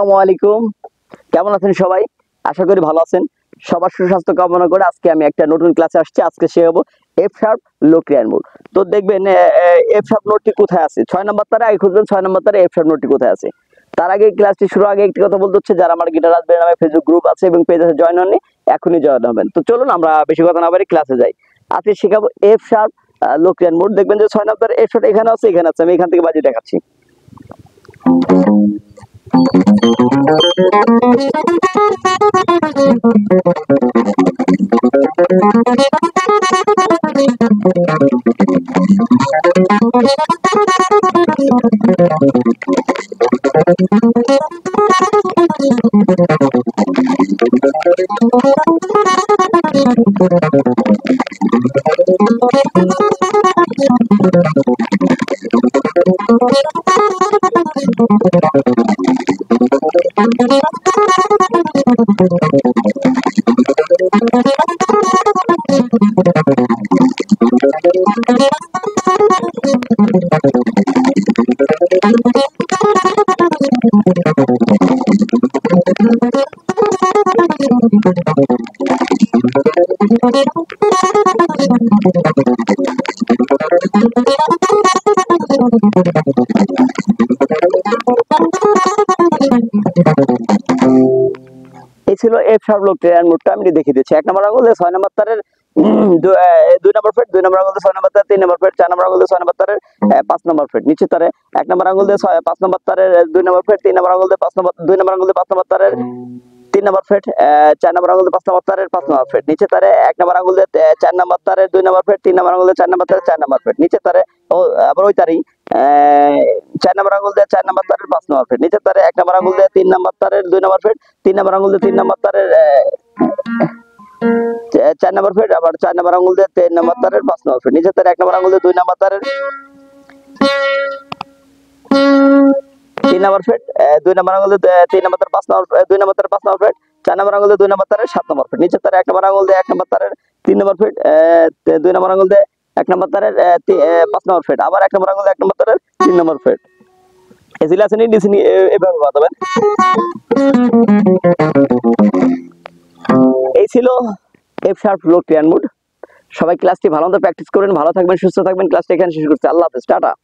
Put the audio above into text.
আসসালামু আলাইকুম। কেমন আছেন সবাই? আশা করি ভালো আছেন। সবার সুস্বাস্থ্য কামনা করে আজকে আমি একটা নতুন ক্লাসে আসছি। আজকে শেখাবো এফ শার্প লোক্রিয়ান মোড। তো দেখবেন এফ শার্প নোটটি কোথায় আছে? 6 নাম্বার তারে আগে খুঁজবেন 6 নাম্বার তারে এফ শার্প নোটটি কোথায় আছে। তার আগে ক্লাসটি শুরু আগে একটি কথা বলতে হচ্ছে, যারা আমার গিটার রাজবের নামে ফেসবুক গ্রুপ আছে এবং পেজ আছে জয়েন হননি, এখনই জয়েন হবেন। তো চলুন আমরা বেশি কথা না বাড়ি ক্লাসে যাই। আজকে শেখাবো এফ শার্প লোক্রিয়ান মোড। দেখবেন যে 6 নাম্বার এফ শার্প এখানে আছে, এখানে আছে। আমি এখান থেকে বাজিয়ে দেখাচ্ছি। এই ছিল এফ শার্প লোক্রিয়ান মোডটা। আমি দেখিয়ে দিচ্ছি। 1 নম্বর আঙুল দিয়ে 6 নম্বর তারের 2 নম্বর ফ্রেট, 2 নম্বর আঙুল দিয়ে 6 নম্বর তার 3 নম্বর ফ্রেট, 4 নম্বর আঙুল দিয়ে 6 নম্বর তারের 5 নম্বর ফ্রেট নিচে তারে 1 নম্বর আঙুল দিয়ে 5 নম্বর তারের 2 নম্বর ফ্রেট, 3 নম্বর আঙুল দিয়ে 5 নম্বর 2 নম্বর আঙুল দিয়ে 5 নম্বর তারের 3 নম্বর ফ্রেট, 4 নম্বর আঙুল দিয়ে 5 নম্বর তারের 5 নম্বর ফ্রেট নিচে তারে 1 নম্বর আঙুল দিয়ে 4 নম্বর তারের 2 নম্বর ফ্রেট, 3 নম্বর আঙুল দিয়ে 4 নম্বর তারের 4 নম্বর ফ্রেট নিচে তারে আবার ওই তারেই 4 নম্বর আঙুল দিয়ে 4 নম্বর তারের 5 নম্বর ফ্রেট নিচে তারে 1 নম্বর আঙুল দিয়ে 3 নম্বর তারের 2 নম্বর ফ্রেট, 3 নম্বর আঙুল দিয়ে 3 নম্বর তারের 4 নম্বর ফ্রেট, আবার 4 নম্বর আঙুল দিয়ে 3 নম্বর তারের 5 নম্বর ফ্রেট নিচে তারে 1 নম্বর আঙুল দিয়ে 2 নম্বর তারের 3 নম্বর ফ্রেট, 2 নম্বর আঙুল দিয়ে 3 নম্বর তারের 5 নম্বর 2 নম্বর তারের 5 নম্বর ফ্রেট, 4 নম্বর আঙুল দিয়ে 2 নম্বর তারের 7 নম্বর ফ্রেট নিচে তারে 1 নম্বর আঙুল দিয়ে 1 নম্বর তারের 3 নম্বর ফ্রেট, 2 নম্বর আঙুল দিয়ে 1 নম্বর তারের 5 নম্বর ফ্রেট, আবার 1 নম্বর আঙুল দিয়ে 1 নম্বর তারের 3 নম্বর ফ্রেট। এসিল আছে নি ডিসি এভাবে বাজাবেন। এই ছিল এফ শার্প লোক্রিয়ান মোড। সবাই ক্লাসটি ভালো মতো প্র্যাকটিস করেন, ভালো থাকবেন, সুস্থ থাকবেন। ক্লাসটা এখানে শেষ করছি। আল্লাহ হাফেজ, টাটা।